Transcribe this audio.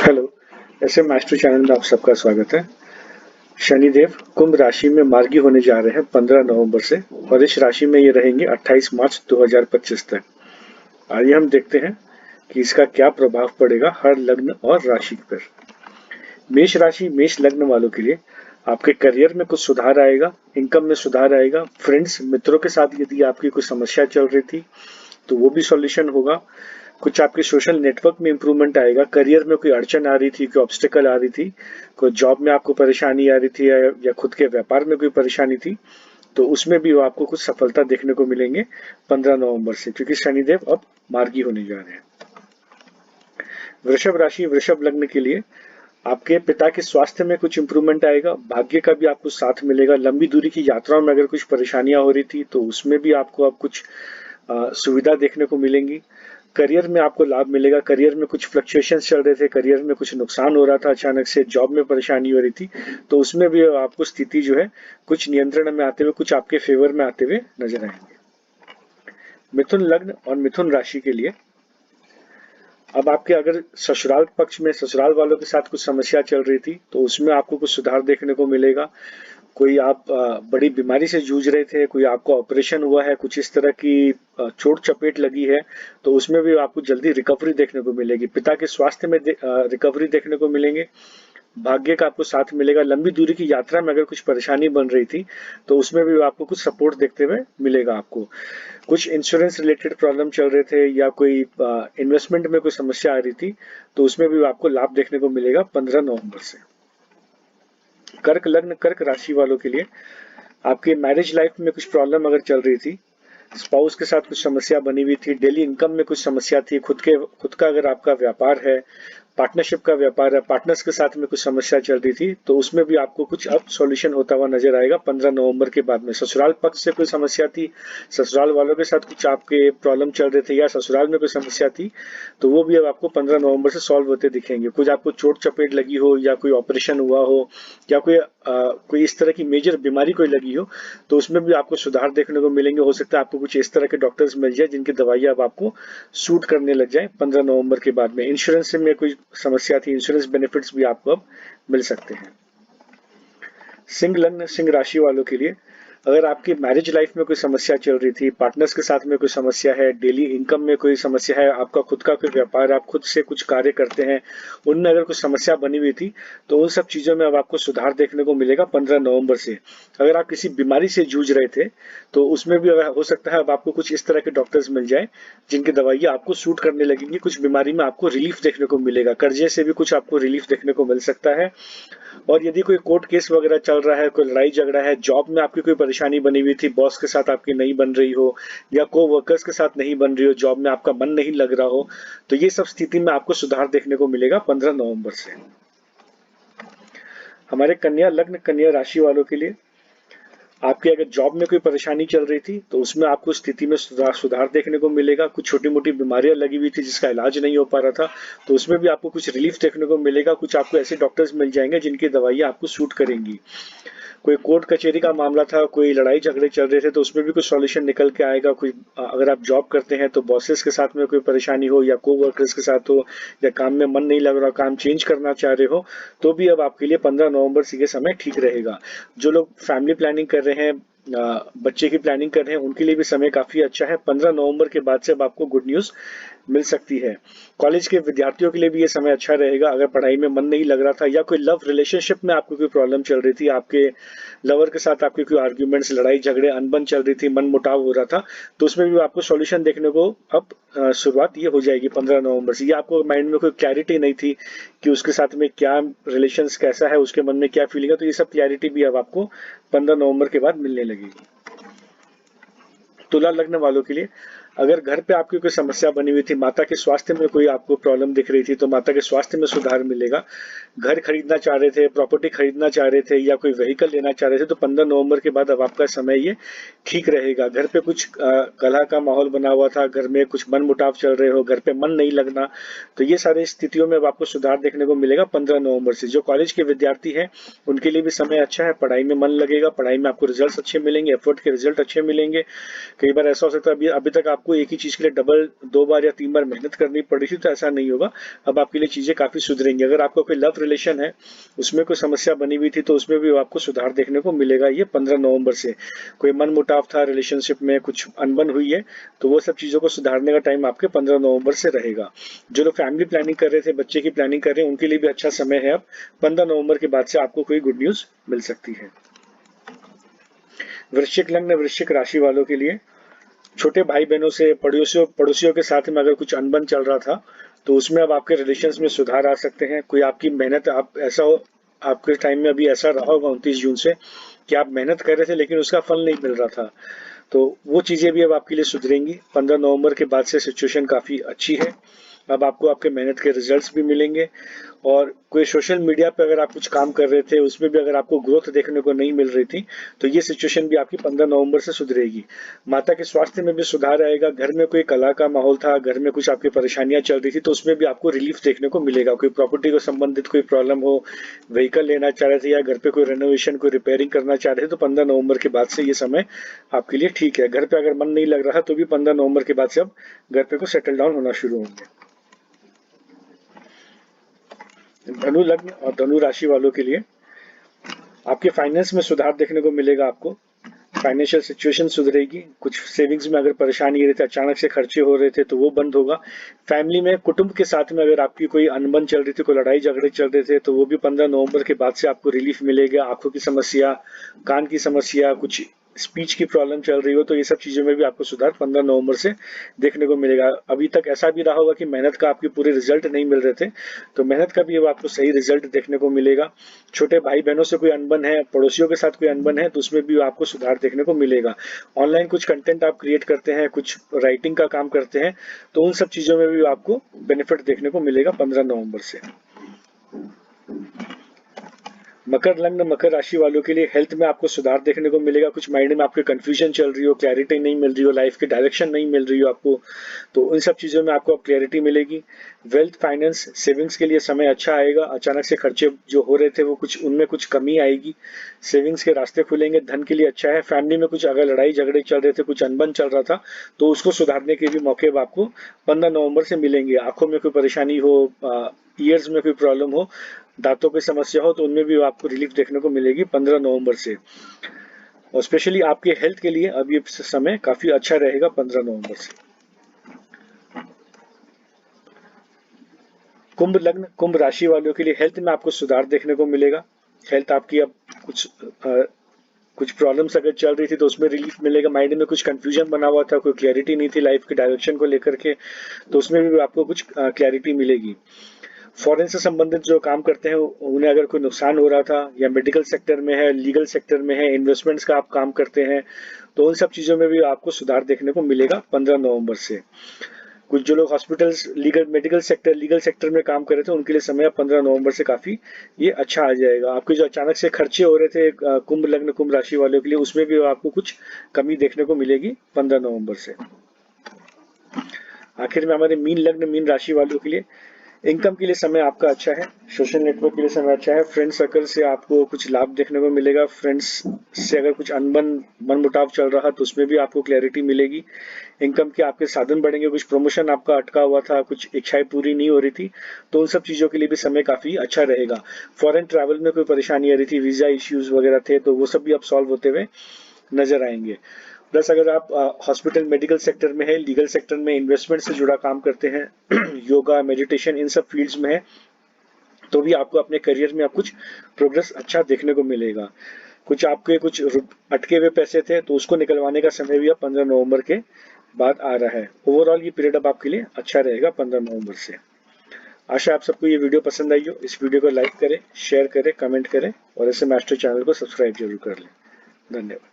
Hello. ऐसे master channel में आप सबका स्वागत है। शनिदेव कुंभ राशि में मार्गी होने जा रहे हैं 15 नवंबर से और इस राशि में ये रहेंगे 28 मार्च 2025 तक। आइए हम देखते हैं कि इसका क्या प्रभाव पड़ेगा हर लग्न और राशि पर। मेष राशि मेष लग्न वालों के लिए आपके करियर में कुछ सुधार आएगा, इनकम में सुधार आएगा। फ्रेंड्स मित्रों के साथ यदि आपकी कोई समस्या चल रही थी तो वो भी सॉल्यूशन होगा। कुछ आपके सोशल नेटवर्क में इंप्रूवमेंट आएगा। करियर में कोई अड़चन आ रही थी, कोई ऑब्स्टेकल आ रही थी, कोई जॉब में आपको परेशानी आ रही थी या खुद के व्यापार में कोई परेशानी थी, तो उसमें भी आपको कुछ सफलता देखने को मिलेंगे 15 नवंबर से, क्योंकि शनिदेव अब मार्गी होने जा रहे हैं। वृषभ राशि वृषभ लग्न के लिए आपके पिता के स्वास्थ्य में कुछ इंप्रूवमेंट आएगा। भाग्य का भी आपको साथ मिलेगा। लंबी दूरी की यात्राओं में अगर कुछ परेशानियां हो रही थी तो उसमें भी आपको अब कुछ सुविधा देखने को मिलेंगी। करियर में आपको लाभ मिलेगा। करियर में कुछ फ्लक्चुएशंस चल रहे थे, करियर में कुछ नुकसान हो रहा था, अचानक से जॉब में परेशानी हो रही थी, तो उसमें भी आपको स्थिति जो है कुछ नियंत्रण में आते हुए, कुछ आपके फेवर में आते हुए नजर आएंगे। मिथुन लग्न और मिथुन राशि के लिए अब आपके अगर ससुराल पक्ष में ससुराल वालों के साथ कुछ समस्या चल रही थी तो उसमें आपको कुछ सुधार देखने को मिलेगा। कोई आप बड़ी बीमारी से जूझ रहे थे, कोई आपको ऑपरेशन हुआ है, कुछ इस तरह की चोट चपेट लगी है, तो उसमें भी आपको जल्दी रिकवरी देखने को मिलेगी। पिता के स्वास्थ्य में रिकवरी देखने को मिलेंगे। भाग्य का आपको साथ मिलेगा। लंबी दूरी की यात्रा में अगर कुछ परेशानी बन रही थी तो उसमें भी आपको कुछ सपोर्ट देखते हुए मिलेगा। आपको कुछ इंश्योरेंस रिलेटेड प्रॉब्लम चल रहे थे या कोई इन्वेस्टमेंट में कोई समस्या आ रही थी तो उसमें भी आपको लाभ देखने को मिलेगा 15 नवंबर से। कर्क लग्न कर्क राशि वालों के लिए आपके मैरिज लाइफ में कुछ प्रॉब्लम अगर चल रही थी, स्पाउस के साथ कुछ समस्या बनी हुई थी, डेली इनकम में कुछ समस्या थी, खुद का अगर आपका व्यापार है, पार्टनरशिप का व्यापार है, पार्टनर्स के साथ में कुछ समस्या चल रही थी, तो उसमें भी आपको कुछ अब सॉल्यूशन होता हुआ नजर आएगा 15 नवंबर के बाद में। ससुराल पक्ष से कोई समस्या थी, ससुराल वालों के साथ कुछ आपके प्रॉब्लम चल रहे थे या ससुराल में कोई समस्या थी, तो वो भी अब आपको 15 नवंबर से सॉल्व होते दिखेंगे। कुछ आपको चोट चपेट लगी हो या कोई ऑपरेशन हुआ हो या कोई इस तरह की मेजर बीमारी कोई लगी हो, तो उसमें भी आपको सुधार देखने को मिलेंगे। हो सकता है आपको कुछ इस तरह के डॉक्टर्स मिल जाए जिनकी दवाइयां अब आपको सूट करने लग जाए 15 नवंबर के बाद में। इंश्योरेंस में कोई समस्या थी, इंश्योरेंस बेनिफिट्स भी आपको अब मिल सकते हैं। सिंह लग्न सिंह राशि वालों के लिए अगर आपकी मैरिज लाइफ में कोई समस्या चल रही थी, पार्टनर्स के साथ में कोई समस्या है, डेली इनकम में कोई समस्या है, आपका खुद का कोई व्यापार है, आप खुद से कुछ कार्य करते हैं, उनमें अगर कुछ समस्या बनी हुई थी तो उन सब चीजों में अब आपको सुधार देखने को मिलेगा 15 नवंबर से। अगर आप किसी बीमारी से जूझ रहे थे तो उसमें भी हो सकता है अब आपको कुछ इस तरह के डॉक्टर्स मिल जाए जिनकी दवाइयां आपको सूट करने लगेंगी। कुछ बीमारी में आपको रिलीफ देखने को मिलेगा। कर्जे से भी कुछ आपको रिलीफ देखने को मिल सकता है। और यदि कोई कोर्ट केस वगैरह चल रहा है, कोई लड़ाई झगड़ा है, जॉब में आपकी कोई परेशानी बनी हुई थी, बॉस के साथ आपकी नहीं बन रही हो या को वर्कर्स के साथ नहीं बन रही हो, जॉब में आपका मन नहीं लग रहा हो, तो ये सब स्थिति में आपको सुधार देखने को मिलेगा 15 नवंबर से। हमारे कन्या लग्न कन्या राशि वालों के लिए आपकी अगर जॉब में कोई परेशानी चल रही थी तो उसमें आपको स्थिति में सुधार देखने को मिलेगा। कुछ छोटी मोटी बीमारियां लगी हुई थी जिसका इलाज नहीं हो पा रहा था, तो उसमें भी आपको कुछ रिलीफ देखने को मिलेगा। कुछ आपको ऐसे डॉक्टर्स मिल जाएंगे जिनकी दवाइयां आपको सूट करेंगी। कोई कोर्ट कचहरी का मामला था, कोई लड़ाई झगड़े चल रहे थे, तो उसमें भी कुछ सॉल्यूशन निकल के आएगा। कोई अगर आप जॉब करते हैं तो बॉसेस के साथ में कोई परेशानी हो या को वर्कर्स के साथ हो या काम में मन नहीं लग रहा, काम चेंज करना चाह रहे हो, तो भी अब आपके लिए 15 नवंबर से ये समय ठीक रहेगा। जो लोग फैमिली प्लानिंग कर रहे हैं, बच्चे की प्लानिंग कर रहे हैं, उनके लिए भी समय काफी अच्छा है। 15 नवंबर के बाद से अब आपको गुड न्यूज मिल सकती है। कॉलेज के विद्यार्थियों के लिए भी ये समय अच्छा रहेगा। अगर पढ़ाई में मन नहीं लग रहा था या कोई लव रिलेशनशिप में आपको कोई प्रॉब्लम चल रही थी, आपके लवर के साथ आपकी कोई आर्ग्यूमेंट्स, लड़ाई झगड़े, अनबन चल रही थी, मन मुटाव हो रहा था, तो उसमें भी आपको सॉल्यूशन देखने को अब शुरुआत ये हो जाएगी 15 नवंबर से। ये आपको माइंड में कोई क्लैरिटी नहीं थी कि उसके साथ में क्या रिलेशंस कैसा है, उसके मन में क्या फीलिंग है, तो ये सब क्लैरिटी भी अब आपको 15 नवंबर के बाद मिलने लगेगी। तुला लग्न वालों के लिए अगर घर पे आपकी कोई समस्या बनी हुई थी, माता के स्वास्थ्य में कोई आपको प्रॉब्लम दिख रही थी, तो माता के स्वास्थ्य में सुधार मिलेगा। घर खरीदना चाह रहे थे, प्रॉपर्टी खरीदना चाह रहे थे या कोई व्हीकल लेना चाह रहे थे, तो 15 नवंबर के बाद अब आपका समय ये ठीक रहेगा। घर पे कुछ कलह का माहौल बना हुआ था, घर में कुछ मन मुटाव चल रहे हो, घर पे मन नहीं लगना, तो ये सारी स्थितियों में अब आपको सुधार देखने को मिलेगा 15 नवंबर से। जो कॉलेज के विद्यार्थी हैं उनके लिए भी समय अच्छा है, पढ़ाई में मन लगेगा, पढ़ाई में आपको रिजल्ट अच्छे मिलेंगे, एफर्ट के रिजल्ट अच्छे मिलेंगे। कई बार ऐसा हो सकता है अभी तक आप आपको एक ही चीज के लिए डबल 2 बार या 3 बार मेहनत करनी पड़ी थी, तो ऐसा नहीं होगा। अब आपके लिए चीजें काफी सुधरेंगी। अगर आपका कोई लव रिलेशन है, उसमें कोई समस्या बनी हुई थी, तो उसमें भी आपको सुधार देखने को मिलेगा ये 15 नवंबर से। कोई मन मुटाव था रिलेशनशिप में, कुछ अनबन हुई है, तो वो सब चीजों को सुधारने का टाइम आपके 15 नवंबर से रहेगा। जो लोग फैमिली प्लानिंग कर रहे थे, बच्चे की प्लानिंग कर रहे हैं, उनके लिए भी अच्छा समय है। अब 15 नवंबर के बाद से आपको कोई गुड न्यूज मिल सकती है। वृश्चिक लग्न, वृश्चिक राशि वालों के लिए छोटे भाई बहनों से, पड़ोसियों के साथ में अगर कुछ अनबन चल रहा था, तो उसमें अब आपके रिलेशंस में सुधार आ सकते हैं। कोई आपकी मेहनत, आप ऐसा हो, आपके टाइम में अभी ऐसा रहा होगा 29 जून से कि आप मेहनत कर रहे थे लेकिन उसका फल नहीं मिल रहा था, तो वो चीजें भी अब आपके लिए सुधरेंगी। 15 नवंबर के बाद से सिचुएशन काफी अच्छी है। अब आपको आपके मेहनत के रिजल्ट्स भी मिलेंगे। और कोई सोशल मीडिया पे अगर आप कुछ काम कर रहे थे, उसमें भी अगर आपको ग्रोथ देखने को नहीं मिल रही थी, तो ये सिचुएशन भी आपकी 15 नवंबर से सुधरेगी। माता के स्वास्थ्य में भी सुधार आएगा। घर में कोई कला का माहौल था, घर में कुछ आपकी परेशानियां चल रही थी, तो उसमें भी आपको रिलीफ देखने को मिलेगा। कोई प्रॉपर्टी को संबंधित कोई प्रॉब्लम हो, व्हीकल लेना चाह रहे थे या घर पे कोई रेनोवेशन, कोई रिपेयरिंग करना चाह रहे थे, तो 15 नवंबर के बाद से ये समय आपके लिए ठीक है। घर पे अगर मन नहीं लग रहा तो भी 15 नवंबर के बाद से अब घर पे को सेटल डाउन होना शुरू होंगे। धनु लग्न और धनु राशि वालों के लिए आपके फाइनेंस में सुधार देखने को मिलेगा। आपको फाइनेंशियल सिचुएशन सुधरेगी। कुछ सेविंग्स में अगर परेशानी रही थी, अचानक से खर्चे हो रहे थे, तो वो बंद होगा। फैमिली में, कुटुंब के साथ में अगर आपकी कोई अनबन चल रही थी, कोई लड़ाई झगड़े चल रहे थे, तो वो भी 15 नवंबर के बाद से आपको रिलीफ मिलेगा। आंखों की समस्या, कान की समस्या, कुछ स्पीच की प्रॉब्लम चल रही हो, तो ये सब चीजों में भी आपको सुधार 15 नवंबर से देखने को मिलेगा। अभी तक ऐसा भी रहा होगा कि मेहनत का आपके पूरे रिजल्ट नहीं मिल रहे थे, तो मेहनत का भी अब आपको सही रिजल्ट देखने को मिलेगा। छोटे भाई बहनों से कोई अनबन है, पड़ोसियों के साथ कोई अनबन है, तो उसमें भी आपको सुधार देखने को मिलेगा। ऑनलाइन कुछ कंटेंट आप क्रिएट करते हैं, कुछ राइटिंग का काम करते हैं, तो उन सब चीजों में भी आपको बेनिफिट देखने को मिलेगा 15 नवंबर से। मकर लग्न, मकर राशि वालों के लिए हेल्थ में आपको सुधार देखने को मिलेगा। कुछ माइंड में आपके कंफ्यूजन चल रही हो, क्लैरिटी नहीं मिल रही हो, लाइफ की डायरेक्शन नहीं मिल रही हो आपको, तो उन सब चीजों में आपको अब क्लैरिटी मिलेगी। वेल्थ, फाइनेंस, सेविंग्स के लिए समय अच्छा आएगा। अचानक से खर्चे जो हो रहे थे, वो कुछ उनमें कुछ कमी आएगी। सेविंग्स के रास्ते खुलेंगे। धन के लिए अच्छा है। फैमिली में कुछ अगर लड़ाई झगड़े चल रहे थे, कुछ अनबन चल रहा था, तो उसको सुधारने के भी मौके आपको 15 नवंबर से मिलेंगे। आंखों में कोई परेशानी हो, ईयर्स में कोई प्रॉब्लम हो, दांतों की समस्या हो, तो उनमें भी आपको रिलीफ देखने को मिलेगी 15 नवंबर से। और स्पेशली आपके हेल्थ के लिए अब ये समय काफी अच्छा रहेगा 15 नवंबर से। कुंभ लग्न, कुंभ राशि वालों के लिए हेल्थ में आपको सुधार देखने को मिलेगा। हेल्थ आपकी अब कुछ प्रॉब्लम्स अगर चल रही थी, तो उसमें रिलीफ मिलेगा। माइंड में कुछ कंफ्यूजन बना हुआ था, कोई क्लैरिटी नहीं थी लाइफ की डायरेक्शन को लेकर के, तो उसमें भी आपको कुछ क्लैरिटी मिलेगी। फॉरेन से संबंधित जो काम करते हैं, उन्हें अगर कोई नुकसान हो रहा था, या मेडिकल सेक्टर में है, लीगल सेक्टर में है, इन्वेस्टमेंट्स का आप काम करते हैं, तो उन सब चीजों में भी आपको सुधार देखने को मिलेगा 15 नवंबर से। कुछ जो लोग हॉस्पिटल्स, लीगल सेक्टर में काम कर रहे थे, उनके लिए समय 15 नवंबर से काफी ये अच्छा आ जाएगा। आपके जो अचानक से खर्चे हो रहे थे कुंभ लग्न, कुंभ राशि वालों के लिए, उसमें भी आपको कुछ कमी देखने को मिलेगी 15 नवंबर से। आखिर में हमारे मीन लग्न, मीन राशि वालों के लिए इनकम के लिए समय आपका अच्छा है। सोशल नेटवर्क के लिए समय अच्छा है। फ्रेंड सर्कल से आपको कुछ लाभ देखने को मिलेगा। फ्रेंड्स से अगर कुछ मन मुटाव चल रहा तो उसमें भी आपको क्लैरिटी मिलेगी। इनकम के आपके साधन बढ़ेंगे। कुछ प्रमोशन आपका अटका हुआ था, कुछ इच्छाएं पूरी नहीं हो रही थी, तो उन सब चीजों के लिए भी समय काफी अच्छा रहेगा। फॉरेन ट्रैवल में कोई परेशानी आ रही थी, वीजा इश्यूज वगैरह थे, तो वो सब भी अब सॉल्व होते हुए नजर आएंगे। प्लस अगर आप हॉस्पिटल, मेडिकल सेक्टर में है, लीगल सेक्टर में इन्वेस्टमेंट से जुड़ा काम करते हैं, योगा, मेडिटेशन, इन सब फील्ड्स में है, तो भी आपको अपने करियर में आप कुछ प्रोग्रेस अच्छा देखने को मिलेगा। कुछ आपके कुछ अटके हुए पैसे थे, तो उसको निकलवाने का समय भी अब 15 नवंबर के बाद आ रहा है। ओवरऑल ये पीरियड अब आपके लिए अच्छा रहेगा 15 नवंबर से। आशा आप सबको ये वीडियो पसंद आई हो। इस वीडियो को लाइक करें, शेयर करें, कमेंट करें, और ऐसे मास्टर चैनल को सब्सक्राइब जरूर कर लें। धन्यवाद।